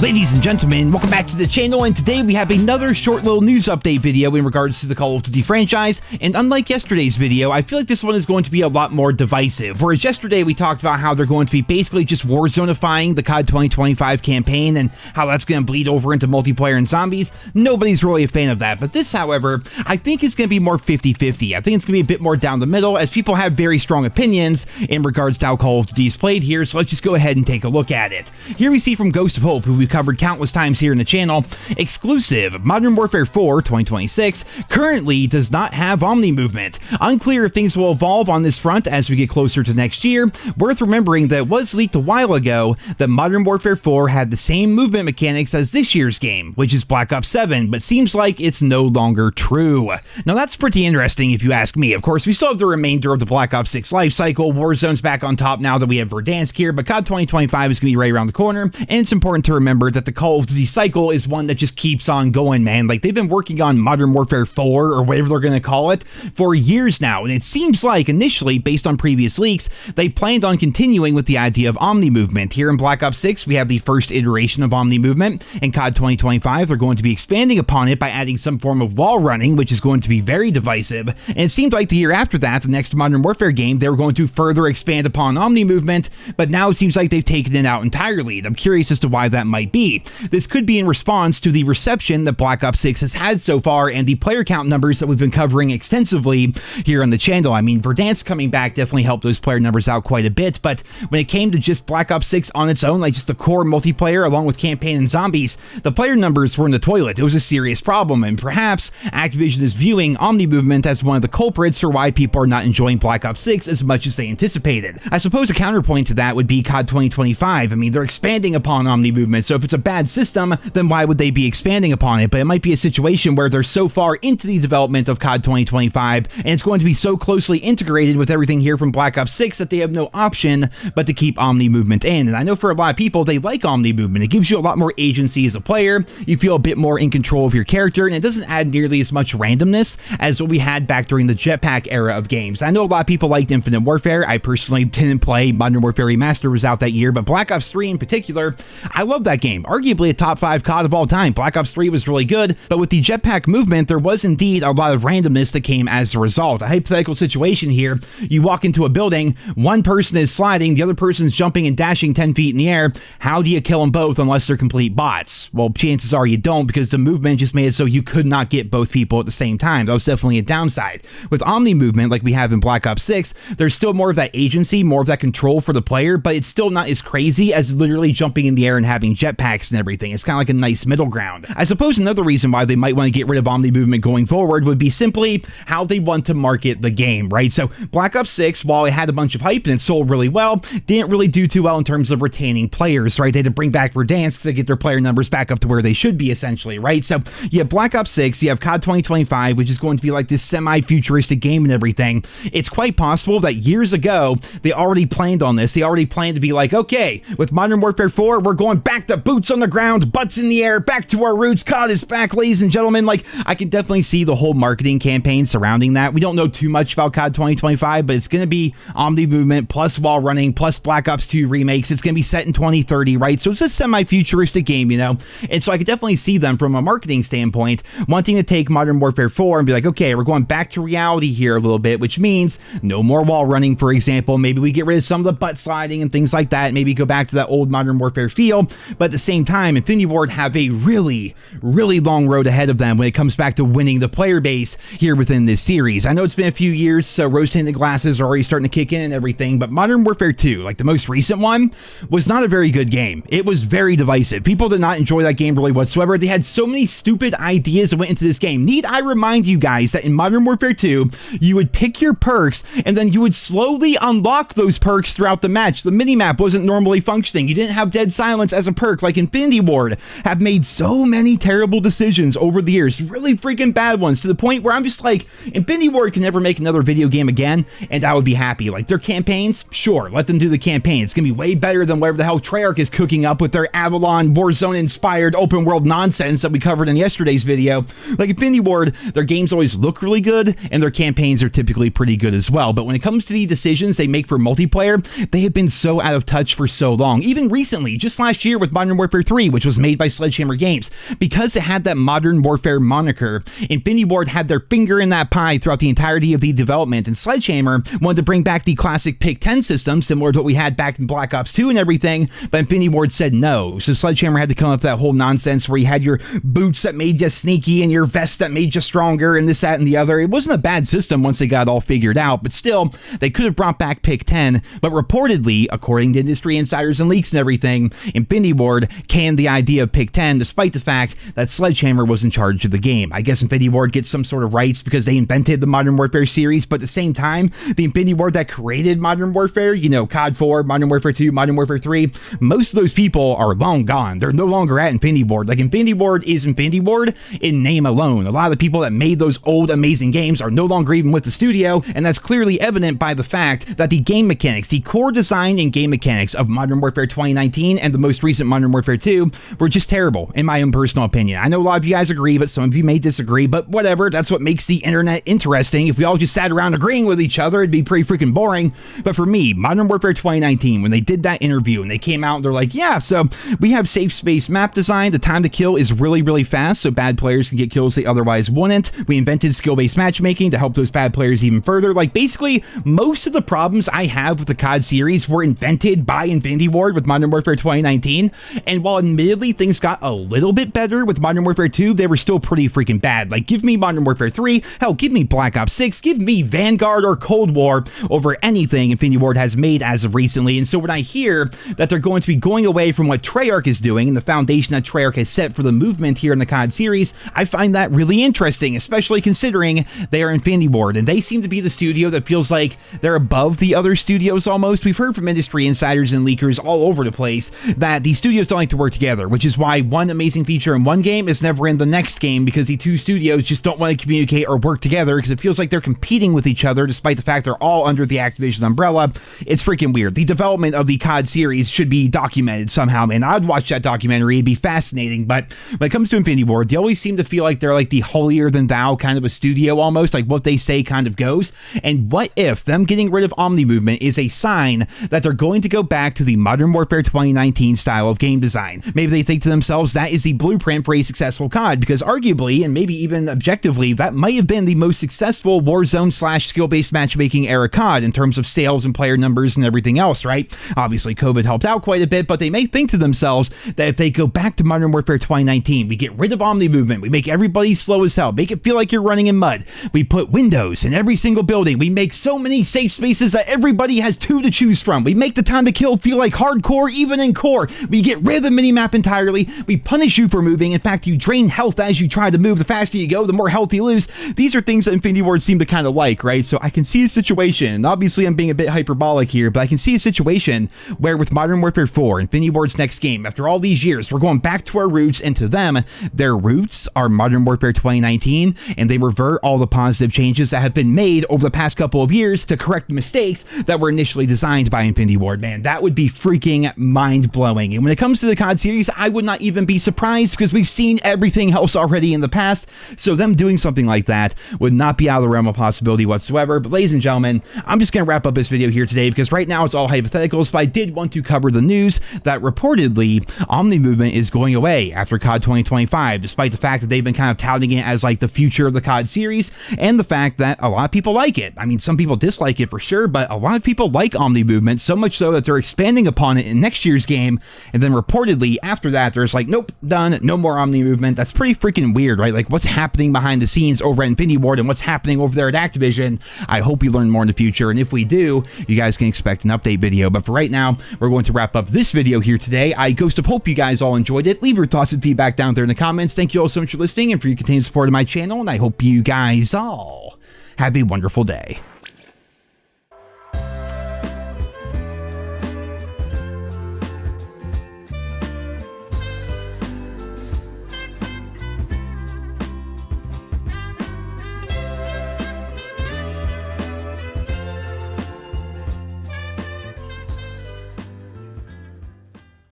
Ladies and gentlemen, welcome back to the channel, and today we have another short little news update video in regards to the Call of Duty franchise. And unlike yesterday's video, I feel like this one is going to be a lot more divisive. Whereas yesterday we talked about how they're going to be basically just Warzone-ifying the COD 2025 campaign and how that's going to bleed over into multiplayer and zombies. Nobody's really a fan of that. But this, however, I think is going to be more 50-50. I think it's going to be a bit more down the middle, as people have very strong opinions in regards to how Call of Duty is played here. So let's just go ahead and take a look at it. Here we see from Ghost of Hope, who we've covered countless times here in the channel, exclusive Modern Warfare 4 2026 currently does not have Omni movement. Unclear if things will evolve on this front as we get closer to next year. Worth remembering that it was leaked a while ago that Modern Warfare 4 had the same movement mechanics as this year's game, which is Black Ops 7, but seems like it's no longer true. Now that's pretty interesting if you ask me. Of course, we still have the remainder of the Black Ops 6 life cycle. Warzone's back on top now that we have Verdansk here, but COD 2025 is going to be right around the corner, and it's important to remember that the Call of Duty cycle is one that just keeps on going, man. Like, they've been working on Modern Warfare 4 or whatever they're going to call it for years now, and it seems like initially, based on previous leaks, they planned on continuing with the idea of Omni movement. Here in Black Ops 6, we have the first iteration of Omni movement. In COD 2025, they're going to be expanding upon it by adding some form of wall running, which is going to be very divisive, and it seemed like the year after that, the next Modern Warfare game, they were going to further expand upon Omni movement, but now it seems like they've taken it out entirely, and I'm curious as to why that might be. This could be in response to the reception that Black Ops 6 has had so far and the player count numbers that we've been covering extensively here on the channel. I mean, Verdansk coming back definitely helped those player numbers out quite a bit, but when it came to just Black Ops 6 on its own, like just the core multiplayer along with campaign and zombies, the player numbers were in the toilet. It was a serious problem, and perhaps Activision is viewing Omni movement as one of the culprits for why people are not enjoying Black Ops 6 as much as they anticipated. I suppose a counterpoint to that would be COD 2025. I mean, they're expanding upon Omni movement, so if it's a bad system, then why would they be expanding upon it? But it might be a situation where they're so far into the development of COD 2025, and it's going to be so closely integrated with everything here from Black Ops 6 that they have no option but to keep Omni movement in. And I know for a lot of people, they like Omni movement. It gives you a lot more agency as a player. You feel a bit more in control of your character, and it doesn't add nearly as much randomness as what we had back during the jetpack era of games. I know a lot of people liked Infinite Warfare. I personally didn't play. Modern Warfare Remastered was out that year, but Black Ops 3 in particular, I love that game. Arguably a top 5 COD of all time. Black Ops 3 was really good, but with the jetpack movement, there was indeed a lot of randomness that came as a result. A hypothetical situation here, you walk into a building, one person is sliding, the other person's jumping and dashing 10 feet in the air. How do you kill them both unless they're complete bots? Well, chances are you don't, because the movement just made it so you could not get both people at the same time. That was definitely a downside. With Omni movement, like we have in Black Ops 6, there's still more of that agency, more of that control for the player, but it's still not as crazy as literally jumping in the air and having jetpacks and everything. It's kind of like a nice middle ground. I suppose another reason why they might want to get rid of Omni movement going forward would be simply how they want to market the game, right? So Black Ops 6, while it had a bunch of hype and it sold really well, didn't really do too well in terms of retaining players, right? They had to bring back Verdansk to get their player numbers back up to where they should be, essentially, right? So you have Black Ops 6, you have COD 2025, which is going to be like this semi-futuristic game and everything. It's quite possible that years ago, they already planned on this. They already planned to be like, okay, with Modern Warfare 4, we're going back to boots on the ground, butts in the air, back to our roots. COD is back, ladies and gentlemen. Like, I can definitely see the whole marketing campaign surrounding that. We don't know too much about COD 2025, but it's going to be Omni movement plus wall running plus Black Ops 2 remakes. It's going to be set in 2030, right? So it's a semi-futuristic game, you know? And so I could definitely see them from a marketing standpoint wanting to take Modern Warfare 4 and be like, okay, we're going back to reality here a little bit, which means no more wall running, for example. Maybe we get rid of some of the butt sliding and things like that. Maybe go back to that old Modern Warfare feel. But at the same time, Infinity Ward have a really long road ahead of them when it comes back to winning the player base here within this series. I know it's been a few years, so rose-tinted glasses are already starting to kick in and everything, but Modern Warfare 2, like the most recent one, was not a very good game. It was very divisive. People did not enjoy that game really whatsoever. They had so many stupid ideas that went into this game. Need I remind you guys that in Modern Warfare 2, you would pick your perks, and then you would slowly unlock those perks throughout the match. The minimap wasn't normally functioning. You didn't have dead silence as a perk like Infinity Ward have made so many terrible decisions over the years, really freaking bad ones, to the point where I'm just like, Infinity Ward can never make another video game again, and I would be happy. Like, their campaigns, sure, let them do the campaign. It's gonna be way better than whatever the hell Treyarch is cooking up with their Avalon Warzone-inspired open world nonsense that we covered in yesterday's video. Like, Infinity Ward, their games always look really good, and their campaigns are typically pretty good as well. But when it comes to the decisions they make for multiplayer, they have been so out of touch for so long. Even recently, just last year with Modern Warfare 3, which was made by Sledgehammer Games. Because it had that Modern Warfare moniker, Infinity Ward had their finger in that pie throughout the entirety of the development, and Sledgehammer wanted to bring back the classic Pick-10 system, similar to what we had back in Black Ops 2 and everything, but Infinity Ward said no. So Sledgehammer had to come up with that whole nonsense where you had your boots that made you sneaky and your vest that made you stronger and this, that, and the other. It wasn't a bad system once they got it all figured out, but still, they could have brought back Pick-10, but reportedly, according to industry insiders and leaks and everything, Infinity Ward canned the idea of Pick-10 despite the fact that Sledgehammer was in charge of the game. I guess Infinity Ward gets some sort of rights because they invented the Modern Warfare series, but at the same time, the Infinity Ward that created Modern Warfare, you know, COD 4, Modern Warfare 2, Modern Warfare 3, most of those people are long gone. They're no longer at Infinity Ward. Like, Infinity Ward is Infinity Ward in name alone. A lot of the people that made those old amazing games are no longer even with the studio, and that's clearly evident by the fact that the game mechanics, the core design and game mechanics of Modern Warfare 2019 and the most recent Modern Warfare 2 were just terrible, in my own personal opinion. I know a lot of you guys agree, but some of you may disagree, but whatever, that's what makes the internet interesting. If we all just sat around agreeing with each other, it'd be pretty freaking boring. But for me, Modern Warfare 2019, when they did that interview and they came out and they're like, yeah, so we have safe space map design, the time to kill is really, really fast, so bad players can get kills they otherwise wouldn't. We invented skill-based matchmaking to help those bad players even further. Like, basically, most of the problems I have with the COD series were invented by Infinity Ward with Modern Warfare 2019, and while admittedly things got a little bit better with Modern Warfare 2, they were still pretty freaking bad. Like, give me Modern Warfare 3, hell, give me Black Ops 6, give me Vanguard or Cold War over anything Infinity Ward has made as of recently. And so when I hear that they're going to be going away from what Treyarch is doing and the foundation that Treyarch has set for the movement here in the COD series, I find that really interesting, especially considering they are Infinity Ward, and they seem to be the studio that feels like they're above the other studios almost. We've heard from industry insiders and leakers all over the place that these studios don't like to work together, which is why one amazing feature in one game is never in the next game, because the two studios just don't want to communicate or work together because it feels like they're competing with each other despite the fact they're all under the Activision umbrella. It's freaking weird. The development of the COD series should be documented somehow, man. I'd watch that documentary. It'd be fascinating. But when it comes to Infinity Ward, they always seem to feel like they're like the holier than thou kind of a studio almost, like what they say kind of goes. And what if them getting rid of Omni Movement is a sign that they're going to go back to the Modern Warfare 2019 style of game design? Maybe they think to themselves that is the blueprint for a successful COD, because arguably, and maybe even objectively, that might have been the most successful Warzone / skill-based matchmaking era COD in terms of sales and player numbers and everything else, right? Obviously, COVID helped out quite a bit, but they may think to themselves that if they go back to Modern Warfare 2019, we get rid of Omni Movement, we make everybody slow as hell, make it feel like you're running in mud, we put windows in every single building, we make so many safe spaces that everybody has two to choose from, we make the time to kill feel like hardcore even in core, we get rid of the minimap entirely, we punish you for moving, in fact, you drain health as you try to move, the faster you go, the more health you lose. These are things that Infinity Ward seem to kind of like, right? So I can see a situation, and obviously I'm being a bit hyperbolic here, but I can see a situation where with Modern Warfare 4, Infinity Ward's next game, after all these years, we're going back to our roots, and to them, their roots are Modern Warfare 2019, and they revert all the positive changes that have been made over the past couple of years to correct mistakes that were initially designed by Infinity Ward. Man, that would be freaking mind-blowing. And when it comes to the COD series, I would not even be surprised because we've seen everything else already in the past, so them doing something like that would not be out of the realm of possibility whatsoever. But ladies and gentlemen, I'm just going to wrap up this video here today because right now it's all hypotheticals, but I did want to cover the news that reportedly Omni Movement is going away after COD 2025, despite the fact that they've been kind of touting it as like the future of the COD series, and the fact that a lot of people like it. I mean, some people dislike it for sure, but a lot of people like Omni Movement, so much so that they're expanding upon it in next year's game, and then reportedly after that there's like, nope, done, no more Omni Movement. That's pretty freaking weird, right? Like, what's happening behind the scenes over at Infinity Ward and what's happening over there at Activision? I hope we learn more in the future, and if we do, you guys can expect an update video. But for right now, we're going to wrap up this video here today. I Ghost of Hope you guys all enjoyed it. Leave your thoughts and feedback down there in the comments. Thank you all so much for listening and for your continued support of my channel, and I hope you guys all have a wonderful day.